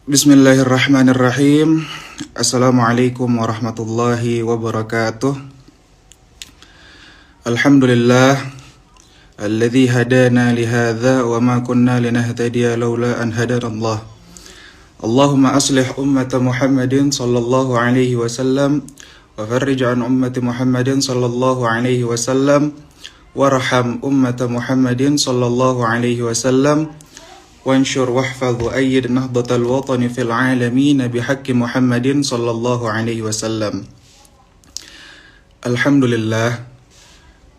Bismillahirrahmanirrahim. Assalamualaikum warahmatullahi wabarakatuh. Alhamdulillah alladzi hadana lihadza wa ma kunna linahtadiya laula an hadanallah. Allahumma aslih ummata Muhammadin sallallahu alaihi wasallam wa farrij an ummati Muhammadin sallallahu alaihi wasallam warham ummata Muhammadin sallallahu alaihi wasallam wansyur wahfadh wa ayyid nahdatal watani fil alamin bihaqqi Muhammadin sallallahu alaihi wasallam. Alhamdulillah,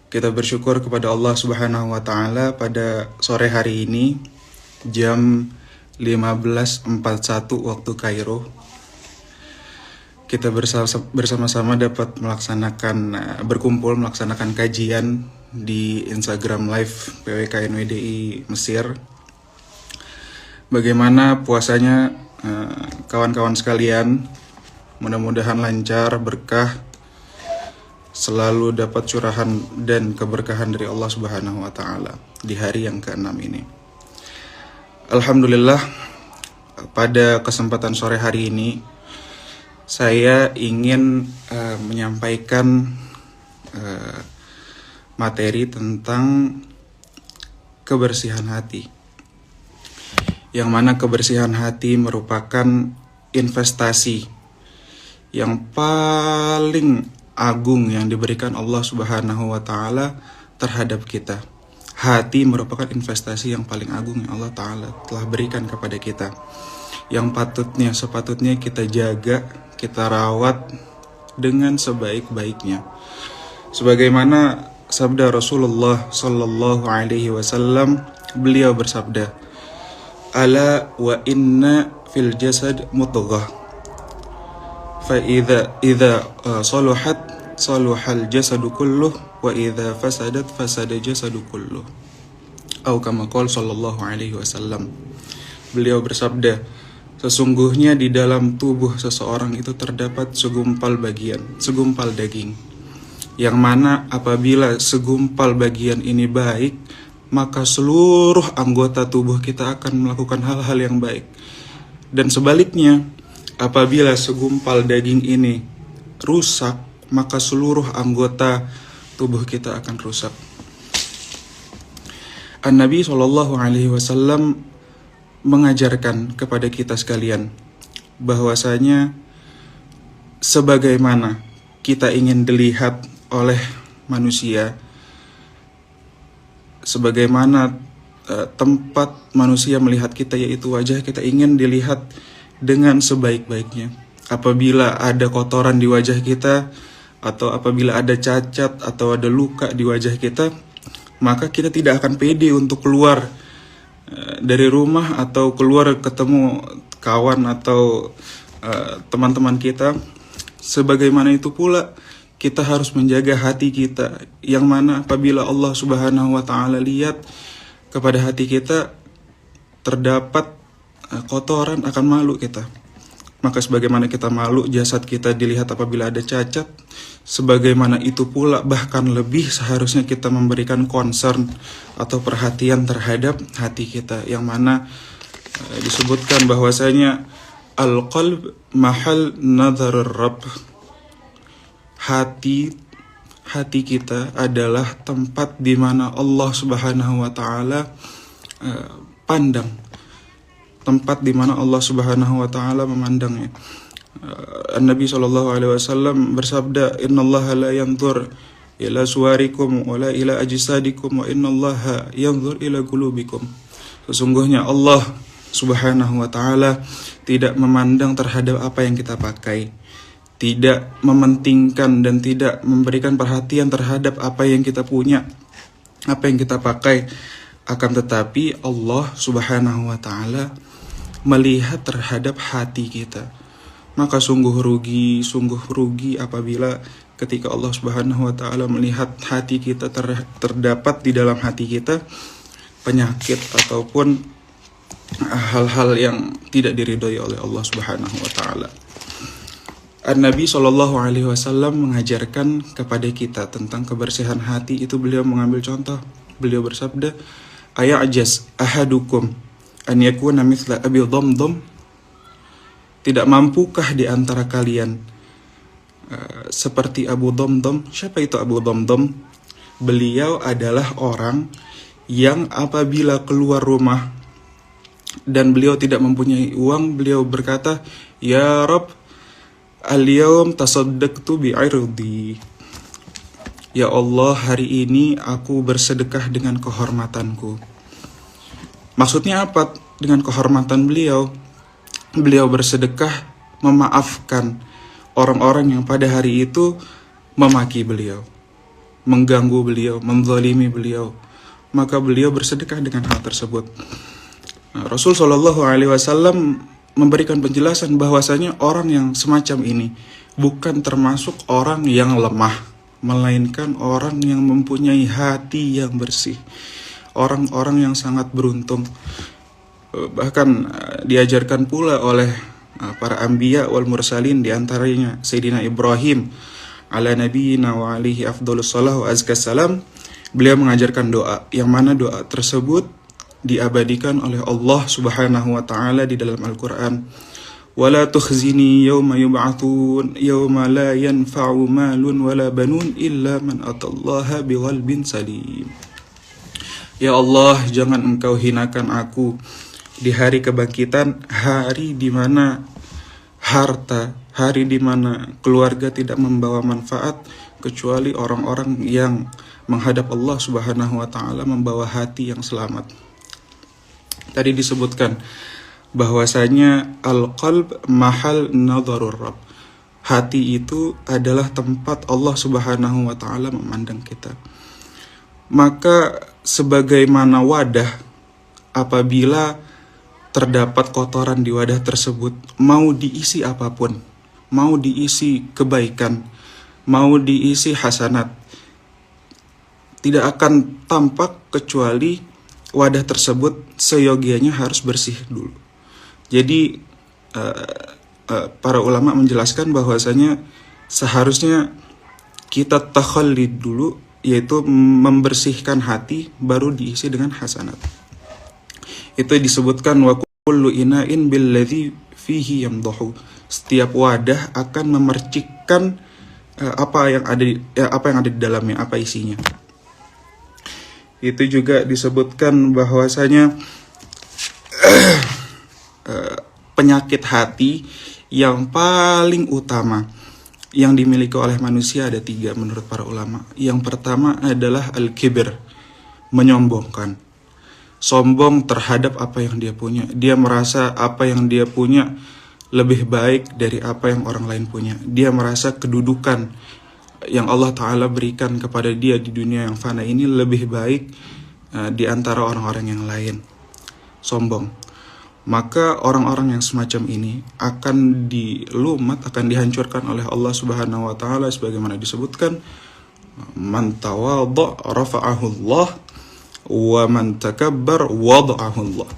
kita bersyukur kepada Allah Subhanahu wa taala pada sore hari ini jam 15.41 waktu Kairo. Kita bersama-sama dapat berkumpul melaksanakan kajian di Instagram Live PWKNWDI Mesir. Bagaimana puasanya kawan-kawan sekalian? Mudah-mudahan lancar, berkah, selalu dapat curahan dan keberkahan dari Allah Subhanahu wa taala di hari yang ke-6 ini. Alhamdulillah, pada kesempatan sore hari ini saya ingin menyampaikan materi tentang kebersihan hati. Yang mana kebersihan hati merupakan investasi yang paling agung yang diberikan Allah Subhanahu wa taala terhadap kita. Hati merupakan investasi yang paling agung yang Allah taala telah berikan kepada kita. Yang sepatutnya kita jaga, kita rawat dengan sebaik-baiknya. Sebagaimana sabda Rasulullah sallallahu alaihi wasallam, beliau bersabda, "Ala wa inna fil jasad mudghah fa idza saluhat saluhal jasadu kulluh wa idza fasadat fasada jasadu kulluh." Atau kama qala sallallahu alaihi wasallam. Beliau bersabda, sesungguhnya di dalam tubuh seseorang itu terdapat segumpal daging, yang mana apabila segumpal bagian ini baik, maka seluruh anggota tubuh kita akan melakukan hal-hal yang baik. Dan sebaliknya, apabila segumpal daging ini rusak, maka seluruh anggota tubuh kita akan rusak. An-Nabi SAW mengajarkan kepada kita sekalian bahwasanya sebagaimana kita ingin dilihat oleh manusia, sebagaimana tempat manusia melihat kita yaitu wajah, kita ingin dilihat dengan sebaik-baiknya. Apabila ada kotoran di wajah kita, atau apabila ada cacat atau ada luka di wajah kita, maka kita tidak akan pede untuk keluar dari rumah atau keluar ketemu kawan atau teman-teman kita. Sebagaimana itu pula kita harus menjaga hati kita, yang mana apabila Allah Subhanahu wa taala lihat kepada hati kita terdapat kotoran, akan malu kita. Maka sebagaimana kita malu jasad kita dilihat apabila ada cacat, sebagaimana itu pula bahkan lebih seharusnya kita memberikan concern atau perhatian terhadap hati kita, yang mana disebutkan bahwasanya al-qalb mahal nazar Rabb. Hati kita adalah tempat di mana Allah Subhanahu wa taala pandang. Tempat di mana Allah Subhanahu wa taala memandangnya. An-Nabi sallallahu alaihi wasallam bersabda, "Innallaha la yanzur ila suwarikum wa la ila ajsadikum wa innallaha yanzur ila qulubikum." Sesungguhnya Allah Subhanahu wa taala tidak memandang terhadap apa yang kita pakai, tidak mementingkan dan tidak memberikan perhatian terhadap apa yang kita punya, apa yang kita pakai. Akan tetapi Allah Subhanahu wa taala melihat terhadap hati kita. Maka sungguh rugi apabila ketika Allah Subhanahu wa taala melihat hati kita terdapat di dalam hati kita penyakit ataupun hal-hal yang tidak diridhoi oleh Allah Subhanahu wa taala. An-Nabi SAW mengajarkan kepada kita tentang kebersihan hati itu. Beliau mengambil contoh. Beliau bersabda, "Aya'jaz ahadukum an yakuna mithla Abi Dhamdham Tidak mampukah di antara kalian seperti Abu Dhamdham? Siapa itu Abu Dhamdham? Beliau adalah orang yang apabila keluar rumah dan beliau tidak mempunyai uang, beliau berkata, "Ya Rabb, al-yawm tasaddaqtu bi'irdi." Ya Allah, hari ini aku bersedekah dengan kehormatanku. Maksudnya apa dengan kehormatan beliau? Beliau bersedekah memaafkan orang-orang yang pada hari itu memaki beliau, mengganggu beliau, menzalimi beliau. Maka beliau bersedekah dengan hal tersebut. Nah, Rasul Shallallahu Alaihi Wasallam memberikan penjelasan bahwasanya orang yang semacam ini bukan termasuk orang yang lemah, melainkan orang yang mempunyai hati yang bersih, orang-orang yang sangat beruntung. Bahkan diajarkan pula oleh para anbiya wal mursalin, di antaranya Sayyidina Ibrahim ala nabiyina wa alihi afdhalus shalah wa azkas salam. Beliau mengajarkan doa, yang mana doa tersebut diabadikan oleh Allah Subhanahu wa taala di dalam Al-Qur'an. Wala tukhzini yawma yub'atsun yawma la yanfa'u malun wala banun illa man atallaha biqalbin salim. Ya Allah, jangan Engkau hinakan aku di hari kebangkitan, hari di mana harta, hari di mana keluarga tidak membawa manfaat, kecuali orang-orang yang menghadap Allah Subhanahu wa taala membawa hati yang selamat. Tadi disebutkan bahwasanya al-qalb mahal nadharur Rabb. Hati itu adalah tempat Allah Subhanahu wa taala memandang kita. Maka sebagaimana wadah, apabila terdapat kotoran di wadah tersebut, mau diisi apapun, mau diisi kebaikan, mau diisi hasanat, tidak akan tampak kecuali wadah tersebut seyogianya harus bersih dulu. Jadi para ulama menjelaskan bahwasanya seharusnya kita takhallid dulu, yaitu membersihkan hati, baru diisi dengan hasanat. Itu disebutkan wa kullu ina'in billadzi fihi yamdahu. Setiap wadah akan memercikkan apa yang ada di dalamnya, apa isinya. Itu juga disebutkan bahwasanya penyakit hati yang paling utama yang dimiliki oleh manusia ada 3 menurut para ulama. Yang pertama adalah al-kibr, menyombongkan. Sombong terhadap apa yang dia punya. Dia merasa apa yang dia punya lebih baik dari apa yang orang lain punya. Dia merasa kedudukan yang Allah Ta'ala berikan kepada dia di dunia yang fana ini lebih baik di antara orang-orang yang lain. Sombong. Maka orang-orang yang semacam ini akan dilumat, akan dihancurkan oleh Allah Subhanahu wa taala sebagaimana disebutkan, man tawadha rafa'ahu Allah wa man takabbar wada'ahu Allah.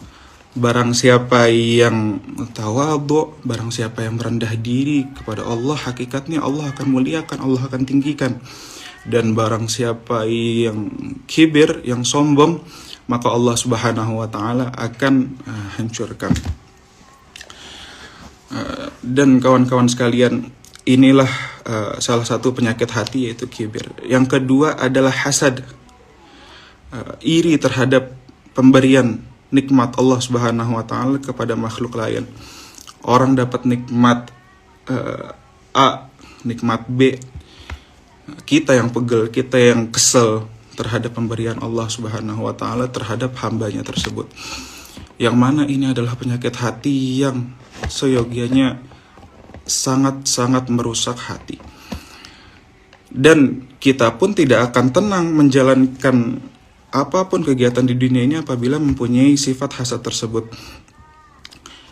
Barang siapa yang tawadhu, barang siapa yang merendah diri kepada Allah, hakikatnya Allah akan muliakan, Allah akan tinggikan. Dan barang siapa yang kibir, yang sombong, maka Allah Subhanahu wa taala akan hancurkan. Dan kawan-kawan sekalian, inilah salah satu penyakit hati, yaitu kibir. Yang kedua adalah hasad, iri terhadap pemberian nikmat Allah Subhanahu wa taala kepada makhluk lain. Orang dapat nikmat A, nikmat B, kita yang pegel, kita yang kesel terhadap pemberian Allah Subhanahu wa taala terhadap hambanya tersebut. Yang mana ini adalah penyakit hati yang seyogianya sangat-sangat merusak hati. Dan kita pun tidak akan tenang menjalankan apapun kegiatan di dunia ini apabila mempunyai sifat hasad tersebut.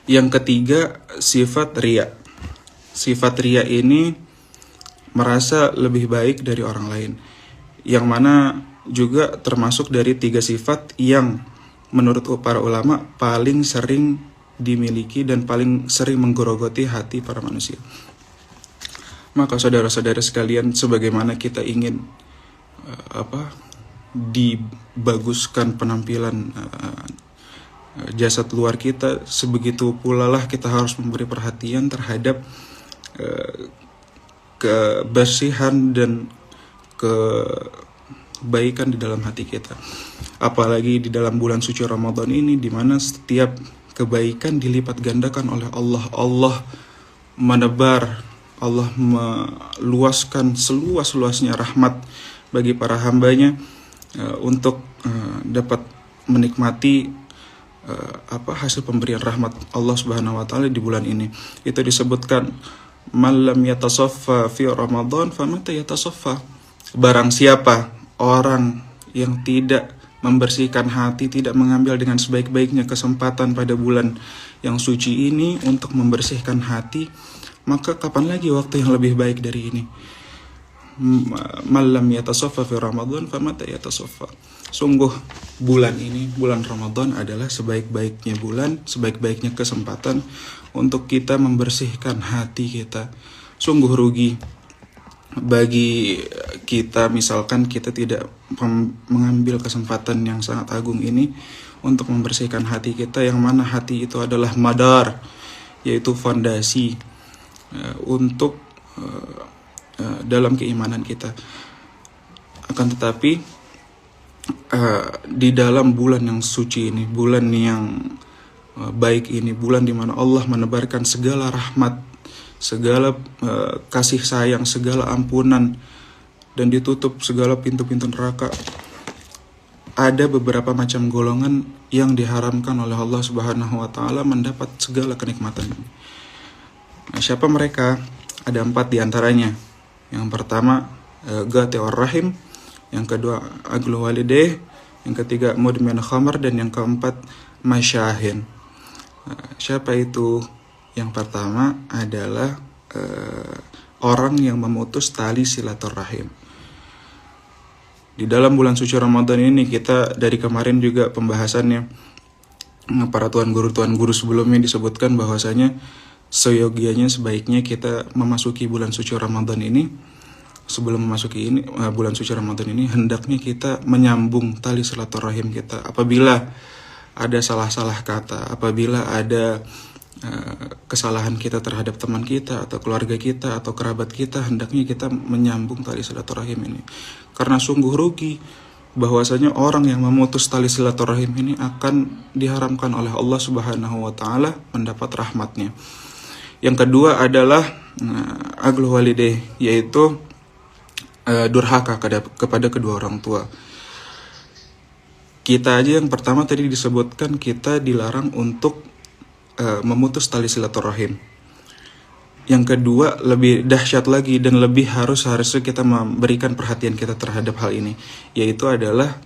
Yang ketiga, sifat riya. Sifat riya ini merasa lebih baik dari orang lain, yang mana juga termasuk dari 3 sifat yang menurut para ulama paling sering dimiliki dan paling sering menggerogoti hati para manusia. Maka saudara-saudara sekalian, sebagaimana kita ingin dibaguskan penampilan jasad luar kita, sebegitu pula lah kita harus memberi perhatian terhadap kebersihan dan kebaikan di dalam hati kita. Apalagi di dalam bulan suci Ramadan ini, di mana setiap kebaikan dilipat gandakan oleh Allah. Allah menebar, Allah meluaskan seluas-luasnya rahmat bagi para hambanya untuk dapat menikmati hasil pemberian rahmat Allah Subhanahu wa taala di bulan ini. Itu disebutkan man lam yatasaffa fi Ramadan famata yatasaffa. Barang siapa orang yang tidak membersihkan hati, tidak mengambil dengan sebaik-baiknya kesempatan pada bulan yang suci ini untuk membersihkan hati, maka kapan lagi waktu yang lebih baik dari ini? Malam yatasaffa fi Ramadan famata yatasaffa. Sungguh bulan ini, bulan Ramadan adalah sebaik-baiknya bulan, sebaik-baiknya kesempatan untuk kita membersihkan hati kita. Sungguh rugi bagi kita misalkan kita tidak mengambil kesempatan yang sangat agung ini untuk membersihkan hati kita, yang mana hati itu adalah madar, yaitu fondasi untuk dalam keimanan kita. Akan tetapi di dalam bulan yang suci ini, bulan yang baik ini, bulan di mana Allah menebarkan segala rahmat, segala kasih sayang, segala ampunan, dan ditutup segala pintu-pintu neraka, ada beberapa macam golongan yang diharamkan oleh Allah Subhanahu wa taala mendapat segala kenikmatan. Nah, siapa mereka? Ada 4 diantaranya. Yang pertama Qati'ur Rahim, yang kedua Aqlu Walidayh, yang ketiga Mudmin Khamar, dan yang keempat Masyahin. Siapa itu? Yang pertama adalah orang yang memutus tali silaturahim. Di dalam bulan suci Ramadan ini, kita dari kemarin juga pembahasannya, para tuan guru sebelumnya disebutkan bahwasanya seyogianya sebaiknya kita memasuki bulan suci Ramadan ini, sebelum memasuki bulan suci Ramadan ini, hendaknya kita menyambung tali silaturahim kita. Apabila ada salah-salah kata, apabila ada kesalahan kita terhadap teman kita atau keluarga kita atau kerabat kita, hendaknya kita menyambung tali silaturahim ini. Karena sungguh rugi bahwasanya orang yang memutus tali silaturahim ini akan diharamkan oleh Allah Subhanahu wa taala mendapat rahmatnya. Yang kedua adalah Aqlu Walidayh, yaitu durhaka kepada kedua orang tua. Kita aja yang pertama tadi disebutkan kita dilarang untuk memutus tali silaturahim. Yang kedua lebih dahsyat lagi dan lebih harusnya kita memberikan perhatian kita terhadap hal ini, yaitu adalah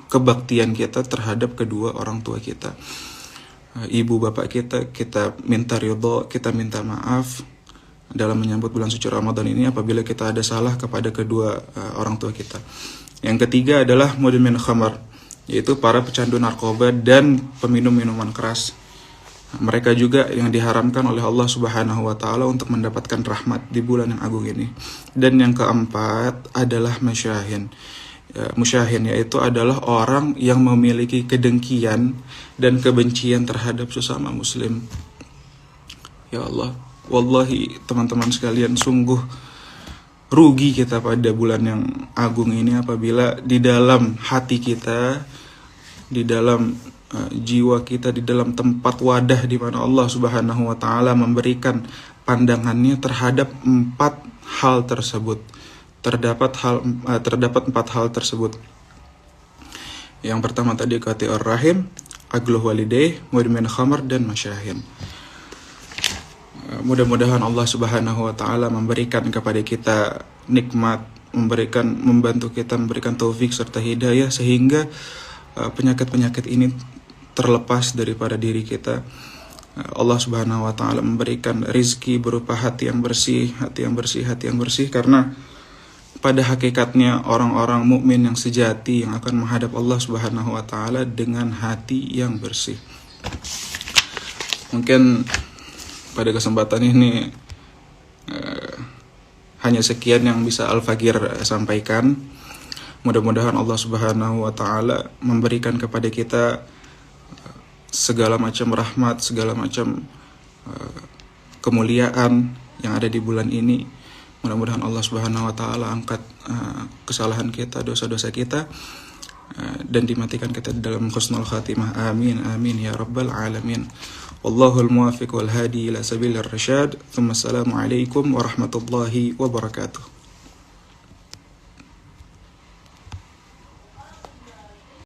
kebaktian kita terhadap kedua orang tua kita. Ibu bapak kita minta ridho, kita minta maaf dalam menyambut bulan suci Ramadan ini apabila kita ada salah kepada kedua orang tua kita. Yang ketiga adalah mudmin khamar, yaitu para pecandu narkoba dan peminum minuman keras. Mereka juga yang diharamkan oleh Allah Subhanahu wa taala untuk mendapatkan rahmat di bulan yang agung ini. Dan yang keempat adalah masyahin. Musyahin yaitu adalah orang yang memiliki kedengkian dan kebencian terhadap sesama muslim. Ya Allah, wallahi teman-teman sekalian, sungguh rugi kita pada bulan yang agung ini apabila di dalam hati kita, di dalam jiwa kita, di dalam tempat wadah di mana Allah Subhanahu wa taala memberikan pandangannya terhadap 4 hal tersebut. Terdapat 4 hal tersebut. Yang pertama tadi Qati'ur Rahim, Aqlu Walidayh, Mudmin Khamar, dan Masyahin. Mudah-mudahan Allah Subhanahu wa taala memberikan kepada kita nikmat, membantu kita, memberikan taufik serta hidayah sehingga penyakit-penyakit ini terlepas daripada diri kita. Allah Subhanahu wa taala memberikan rizki berupa hati yang bersih, karena pada hakikatnya orang-orang mukmin yang sejati yang akan menghadap Allah Subhanahu wa taala dengan hati yang bersih. Mungkin pada kesempatan ini hanya sekian yang bisa Al-Fagir sampaikan. Mudah-mudahan Allah Subhanahu wa taala memberikan kepada kita segala macam rahmat, segala macam kemuliaan yang ada di bulan ini. Mudah-mudahan Allah Subhanahu wa taala angkat kesalahan kita, dosa-dosa kita, dan dimatikan kita di dalam husnul khatimah. Amin amin ya rabbal alamin. Wallahul muwaffiq wal hadi ila sabilir rasyad. Assalamualaikum warahmatullahi wabarakatuh.